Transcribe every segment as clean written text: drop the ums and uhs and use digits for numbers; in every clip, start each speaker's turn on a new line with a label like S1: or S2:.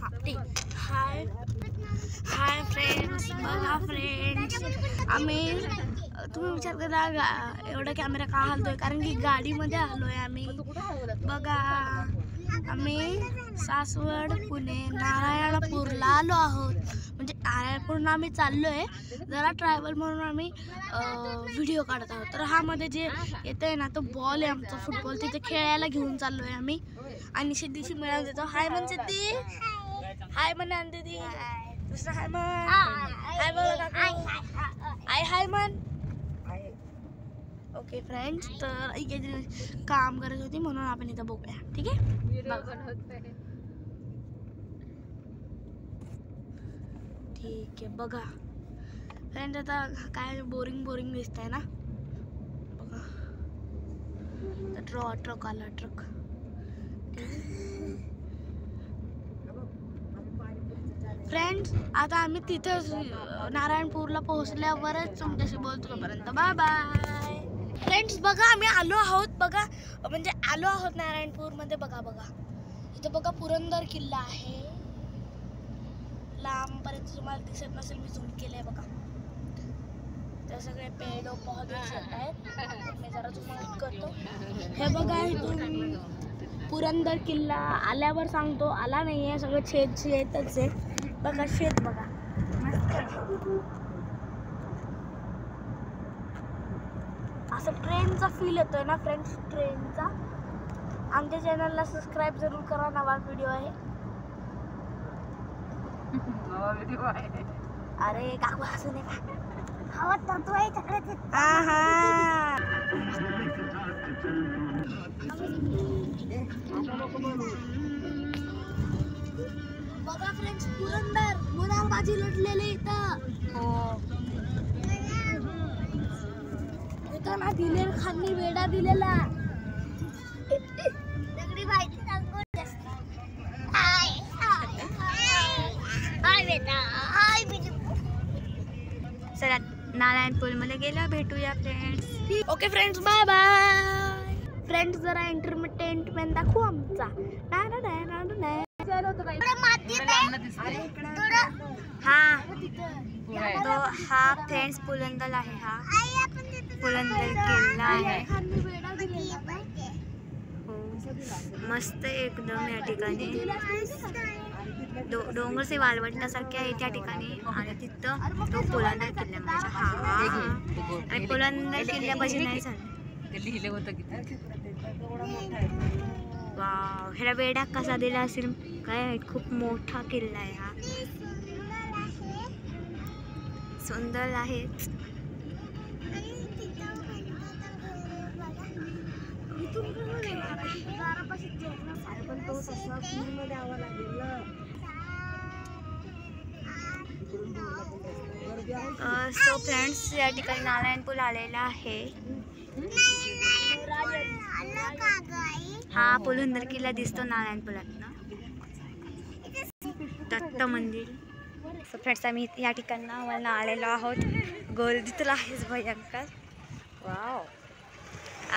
S1: हाय hi friends, बघा friends, आम्ही तुम्ही विचार करा एवढा कॅमेरा का हलतोय, कारण की गाडीमध्ये आलोय आम्ही. बघा आम्ही सासवड पुणे नारायणपूरला आलो आहोत. म्हणजे नारायणपूरला आम्ही चाललोय जरा ट्रॅव्हल म्हणून आम्ही व्हिडिओ काढत आहोत. तर हा मध्ये जे येतंय ना तो बॉल आहे आमचा फुटबॉल, तिथे खेळायला घेऊन चाललोय आम्ही. आणि सिद्धीशी मिळालं देतो. हाय म्हण सिद्धी, हाय म्हण अंधी, दुसरं हाय म्हण, हाय बोल काकू, हाय म्हण. ओके फ्रेंड्स, तर इथे काम करत होती म्हणून आपण इथं बघूया. ठीक आहे, ठीक आहे. बघा फ्रेंड्स, आता काय बोरिंग दिसत आहे ना. बघा ट्रक आला, ट्रक. फ्रेंड्स, आता आम्ही तिथं नारायणपूरला पोहोचल्यावरच तुमच्याशी बोलतो. तोपर्यंत बाय बाय. फ्रेंड्स बघा आम्ही आलो आहोत. बघा म्हणजे आलो आहोत नारायणपूरमध्ये. बघा इथं बघा पुरंदर किल्ला आहे. लांबपर्यंत तुम्हाला दिसत नसेल, मी झूम केलंय बघा. तर सगळे पेड़ पौधे दिसत आहेत. मी जरा झूम करतो. हे बघा इथून पुरंदर किल्ला आल्यावर सांगतो. आला नाहीये, सगळं शेतच आहे. बघा शेत, बघा असं ट्रेनचा फील येतोय ना फ्रेंड्स, ट्रेनचा. आमच्या चॅनलला सबस्क्राईब जरूर करा, नवा व्हिडिओ आहे. अरे काकू हसू नये का, हवत तोय चक्रात. बघा फ्रेंड्स, पुरंदर मुरारबाजी लढलेले इथं. इथं ना दिलेर खाननी वेडा दिलेला. दगडी भाई
S2: चला नारायणपूर मध्ये गेला, भेटूया friends.
S1: Okay friends, bye bye. Friends जरा एंटरटेनमेंट दाखवू आमचा.
S2: तो हा फ्रेंड्स पुरंदर आहे. हा पुरंदर किल्ला आहे. मस्त एकदम या ठिकाणी डोंगर से वालवटण्यासारखे आहे त्या ठिकाणी. आणि तिथं तो पुरंदर किल्ल्यामध्ये आणि पुरंदर किल्ल्यापाशी नाही झालं. वाव, ह्याला वेडा कसा दिला असेल काय. खूप मोठा किल्ला आहे हा, सुंदर आहे. सो फ्रेंड्स, या ठिकाणी नारायणपूर आलेला आहे. हा पुरंदर किल्ला दिसतो नारायणपुरातनं. दत्त मंदिर. सो फ्रेंड्स, आम्ही या ठिकाणी आलेलो आहोत. गर्दी तर आहेच भयंकर. वाव,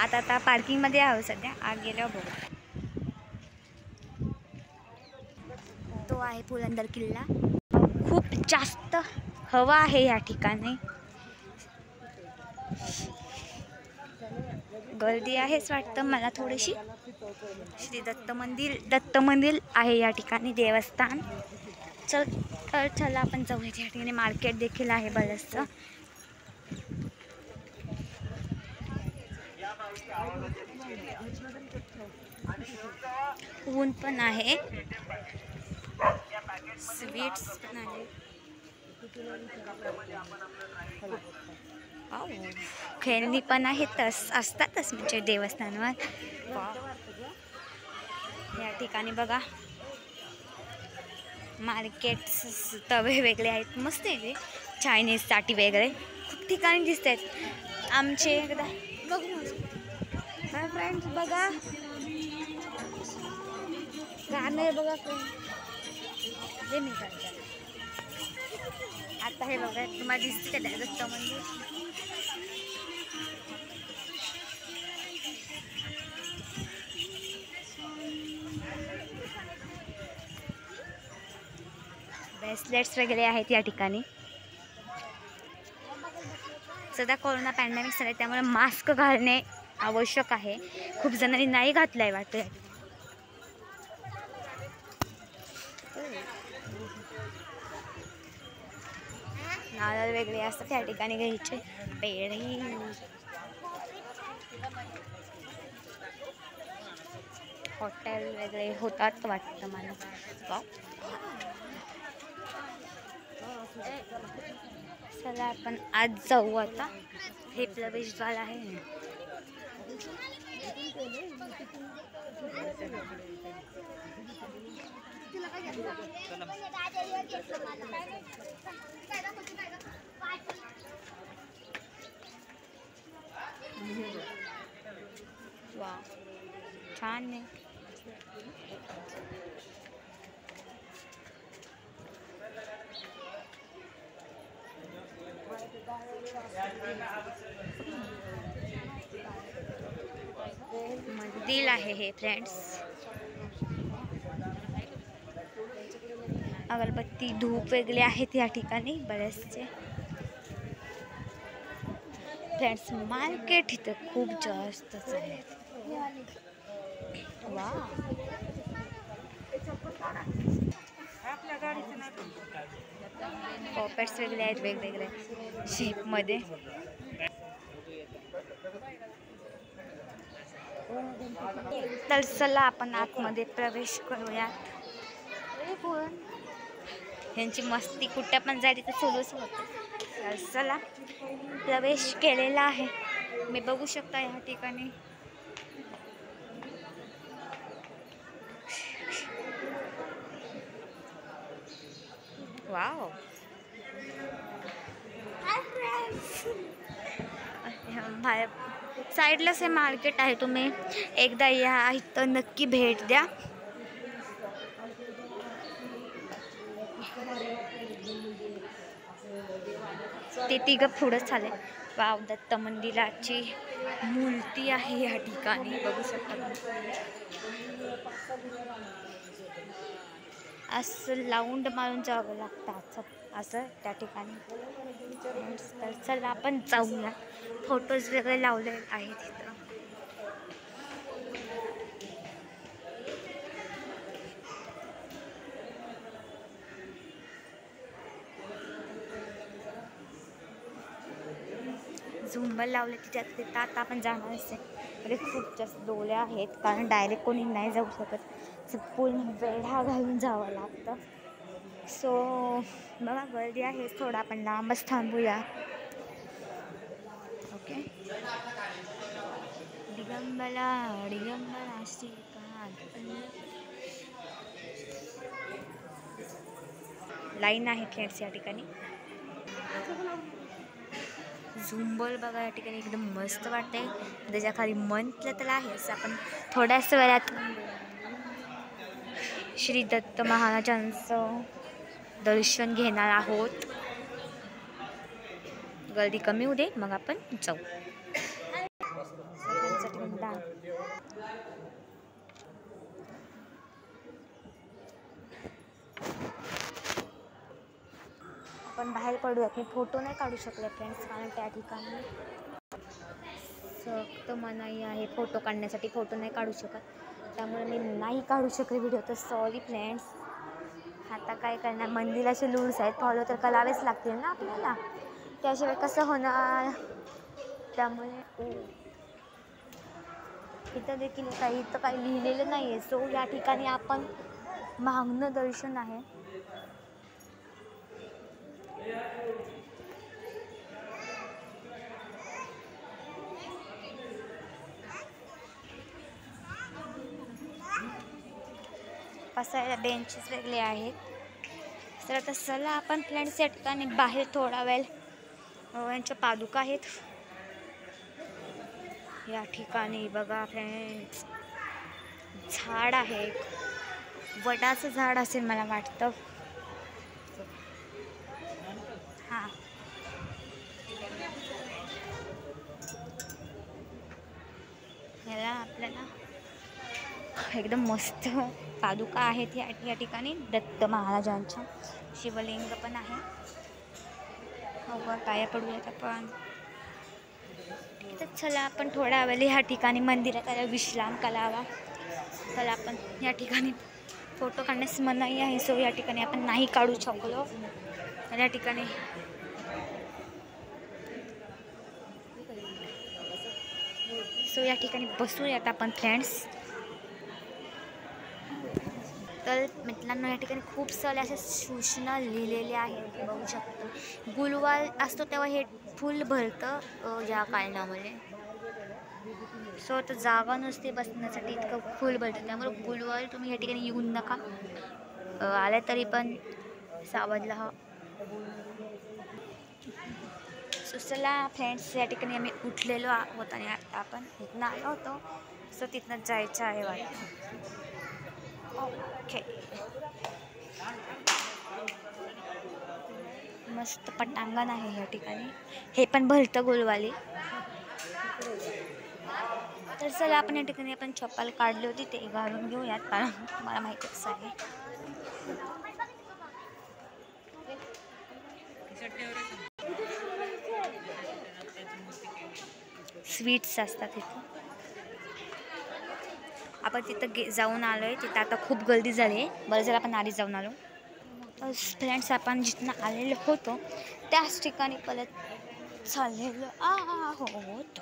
S2: आता पार्किंग मध्ये आहोत सध्या. आत गेल्यावर बघू. तो आहे पुरंदर किल्ला. खूप जास्त हवा आहे या ठिकाणी. गर्दी आहेच वाटतं मला थोडीशी. श्री दत्त मंदिर आहे या ठिकाणी, देवस्थान. चला आपण जाऊया. या ठिकाणी मार्केट देखील आहे बरंचसं. ऊन पण आहे, स्वीट्स पण आहे, खेळणी पण आहेतच, असतातच म्हणजे देवस्थानवर. या ठिकाणी बघा मार्केट्स, तवे वेगळे आहेत. मस्त आहे ते, चायनीजसाठी वेगळे खूप ठिकाणी दिसत आहेत. आमचे एकदा बघू काय फ्रेंड्स. बघा गाणं आहे बघा फ्रेंड्स, जे मी करते आता. हे बघा तुम्हाला दिसते का दत्त मंदिर. ब्रेसलेट्स वगैरे आहेत या ठिकाणी. सध्या कोरोना पॅन्डेमिक झालं आहे त्यामुळे मास्क घालणे आवश्यक आहे. खूप जणांनी नाही घातलं आहे वाटतं या ठिकाणी. नारळ वेगळे असतात या ठिकाणी घ्यायचे. पेढे हॉटेल वगैरे होतात वाटतं मला. चला आपण आज जाऊ. आता हे प्रवेशद्वार आहे. वा छान आहे. मंदिर आहे हे फ्रेंड्स. अगरबत्ती धूप वेगळे आहेत या ठिकाणी बरेचसे. फ्रेंड्स मार्केट इथं खूप जास्तच आहे. वा पॉपेट्स वेगळे आहेत वेगवेगळे शेपमध्ये. तर चला आपण आतमध्ये प्रवेश करूयात. यांची मस्ती कुठं पण जायची तर सुरूच होतं. तर चला प्रवेश केलेला आहे. मी बघू शकता या ठिकाणी वाव. बाहेर साईडलाच हे मार्केट आहे. तुम्ही एकदा या इथं नक्की भेट द्या. ते तिघं पुढंच आले. वाव दत्त मंदिराची मूर्ती आहे या ठिकाणी बघू शकता. असं लाऊंड मारून जावं लागतं असं त्या ठिकाणी. तर चला आपण जाऊया. फोटोज वगैरे लावले आहेत तिथं. झुंबर लावले तिच्यात आता आपण जाणार असेल म्हणजे खूप जास्त डोळे आहेत. कारण डायरेक्ट कोणी नाही जाऊ शकत. पूर्ण वेढा घालून जावं लागतं. सो बघा गर्दी आहे. थोडा आपण लांबच थांबूया. ओके. दिगंबरा दिगंबरा श्रीकांत. लाईन आहे फ्रेंड्स या ठिकाणी. झुंबर बघा या ठिकाणी एकदम मस्त वाटते. त्याच्या खाली म्हटलं तर आहेच. आपण थोड्याच वेळात श्री दत्त महाराजांचं दर्शन घेणार आहोत. गर्दी कमी होऊ दे मग आपण जाऊ. आपण बाहेर पडूयात. मी फोटो नाही काढू शकले फ्रेंड्स कारण त्या ठिकाणी सक्त मनाई आहे फोटो काढण्यासाठी. फोटो नाही काढू शकत त्यामुळे मी नाही काढू शकले व्हिडिओ. तर सॉरी फ्रेंड्स. आता काय करणार. मंदिराचे रूल्स आहेत फॉलो तर करावेच लागतील ना आपल्याला. त्याशिवाय कसं होणार. त्यामुळे इथं देखील काही इथं काही लिहिलेलं नाही आहे. सो या ठिकाणी आपण मागणं दर्शन आहे. बसायला बेंचेस वेगळे आहेत. तर आता चला आपण फ्रेंड्स या ठिकाणी बाहेर थोडा वेळ. यांच्या पादुका आहेत या ठिकाणी बघा फ्रेंड्स. झाड आहे. वडाचं झाड असेल मला वाटतं. हां याला आपल्याला एकदम मस्त पादुका आहेत या ठिकाणी दत्त महाराजांच्या. शिवलिंग पण आहे. पाया पडूयात आपण. तर चला आपण थोड्या वेळ ह्या ठिकाणी मंदिरात आला विश्राम करावा. चला आपण या ठिकाणी फोटो काढण्यास मनाई आहे, सो या ठिकाणी आपण नाही काढू शकलो. या ठिकाणी या ठिकाणी बसूयात आपण फ्रेंड्स. तर मित्रांनो या ठिकाणी खूप सारे अशा सूचना लिहिलेल्या आहेत, बघू शकतो. गुलवाल असतो तेव्हा हे फुल भरतं या कारणामुळे. सो तर जागा नसते बसण्यासाठी, इतकं फुल भरतं. त्यामुळे गुलवाल तुम्ही या ठिकाणी येऊन नका. आल्या तरी पण सावध राहा. सो चला फ्रेंड्स या ठिकाणी आम्ही उठलेलो आहोत आणि आता आपण इथनं आलो होतो, सो तिथनं जायचं आहे वाटतं. ओके. मस्त पटांगण आहे या ठिकाणी. हे पण भरतं गुलवाली. तर चला आपण या ठिकाणी आपण चप्पल काढली होती ते घालून घेऊयात, कारण मला माहितीच आहे. स्वीट्स असतात तिथे. आपण तिथं जाऊन आलो आहे. तिथं आता खूप गर्दी झाली आहे. बरं झालं आपण आधी जाऊन आलो. तर फ्रेंड्स आपण जिथनं आलेलो होतो त्याच ठिकाणी परत चाललेलो आहोत.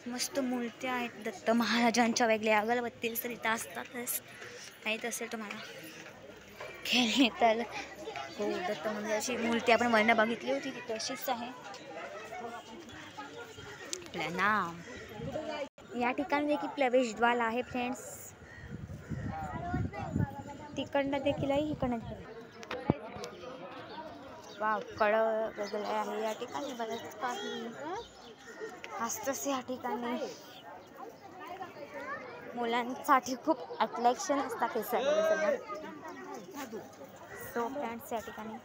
S2: मस्त मूर्त्या आहेत दत्त महाराजांच्या वेगळ्या. अगरबत्ती तर इथं असतातच, माहीत असेल तुम्हाला. खेळणे तर हो, दत्त महाराजांची मूर्ती आपण वर्ण बघितली होती ती तशीच आहे. नाम या ठिकाणी देखील प्रवेशद्वार आहे फ्रेंड्स. तिकडनं देखील आहे, इकडनं देखील. वा, कळं वगैरे आहे या ठिकाणी. बरंच काही असतंच या ठिकाणी. मुलांसाठी खूप अट्रॅक्शन असतात हे सगळं. सो फ्रेंड्स या ठिकाणी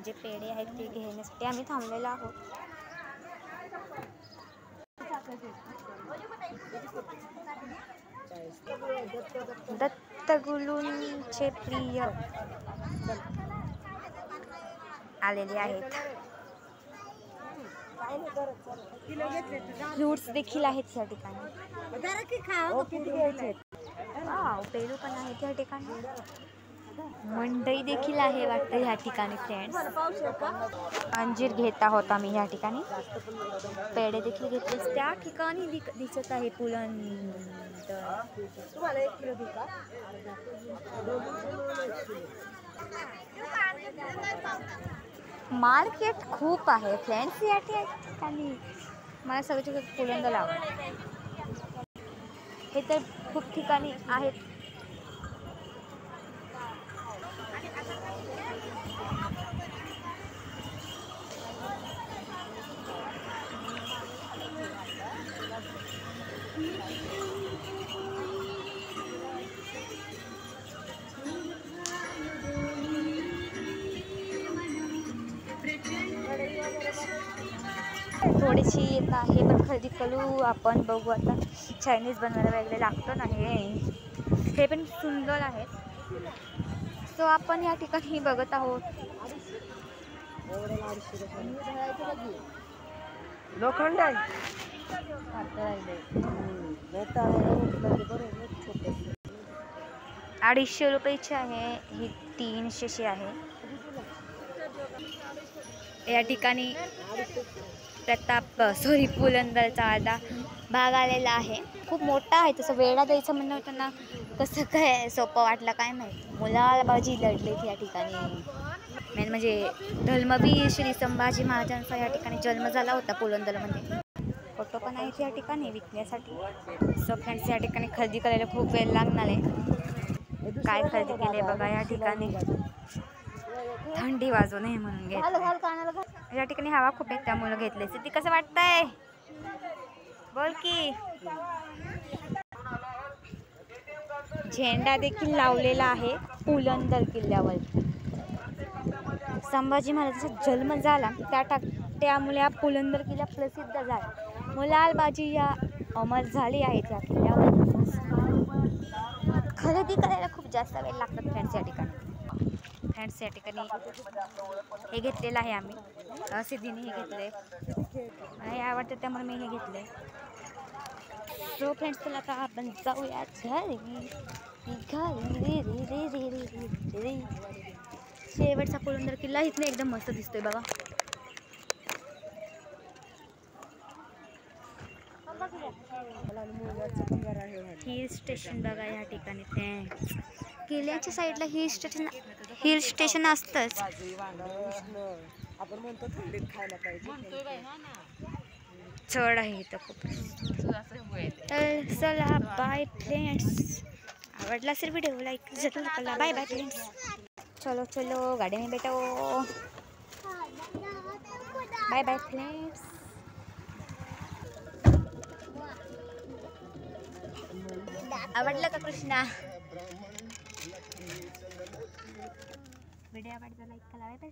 S2: जे पेढे आहेत ते घेण्यासाठी आम्ही थांबलेलो आहोत. दत्तगुरूंचे प्रिय आलेले आहेत. फ्रूट्स देखील आहेत या ठिकाणी. पेरू पण आहेत या ठिकाणी. मंडई देखील आहे वाटतं ह्या ठिकाणी फ्रेंड्स. अंजीर घेत आहोत आम्ही ह्या ठिकाणी. पेढे देखील घेतलेच त्या ठिकाणी दिसत आहे. पुलंद मार्केट खूप आहे फ्रेंड्स या ठिकाणी. मला सगळं पुलंद लावलं. हे तर खूप ठिकाणी आहेत. थोडीशी येत आहे पण खरेदी करू आपण. बघू आता. चायनीज बनवायला वगैरे लागतं नाही. हे पण सुंदर आहे. सो आपण या ठिकाणी बघत आहोत.
S3: लोखंड
S2: 250 रुपयाची आहे. ही 300ची आहे. या ठिकाणी पुलंदरचा अर्धा भाग आलेला आहे. खूप मोठा आहे. तसं वेळा द्यायचं म्हणणं होतं ना, कसं काय सोपं वाटलं काय माहिती. मुलाबाजी लढलेत या ठिकाणी. मेन म्हणजे धर्मवीर श्री संभाजी महाराजांचा या ठिकाणी जन्म झाला होता पुलंदरमध्ये. फोटो पण आहेत या ठिकाणी विकण्यासाठी. सो फ्रेंड्स या ठिकाणी खरेदी करायला खूप वेळ लागणार आहे. काय खरेदी केले बघा या ठिकाणी. थंडी वाजू नये म्हणून घेतले. या ठिकाणी हवा खूप आहे त्यामुळे घेतले. ती कसं वाटतंय बोल की. झेंडा देखील लावलेला आहे पुलंदर किल्ल्यावर. संभाजी महाराजांचा जन्म झाला त्यामुळे हा पुलंदर किल्ला प्रसिद्ध झाला. मुलालबाजी या अमर झाली आहेत या किल्ल्यावर. खरेदी करायला खूप जास्त वेळ लागतात फ्रेंड्स या ठिकाणी. फ्रेंड्स या ठिकाणी हे घेतलेलं आहे आम्ही. सिद्धीने हे घेतले, मला हे आवडतं त्यामुळे मी हे घेतले. सो फ्रेंड्स चला आता आपण जाऊया घरी. घरी रे रे रे रे रे रे. शेवटचा पुरंदर किल्ला इथनं एकदम मस्त दिसतोय बघा. हिल स्टेशन बघा या ठिकाणी. ते किल्ल्याच्या साईडला हिल स्टेशन असतंच.
S3: आपण म्हणतो थंडीत खायला पाहिजे.
S2: चढ आहे इथं खूप. तर चला बाय फ्रेंड्स. आवडला असेल व्हिडिओ लाईक जरूर करा. Bye bye friends. चलो चलो गाड़ी में बैठो. Bye bye friends. आवडलं का कृष्णा? व्हिडिओ आवडला लाईक करा. Bye bye.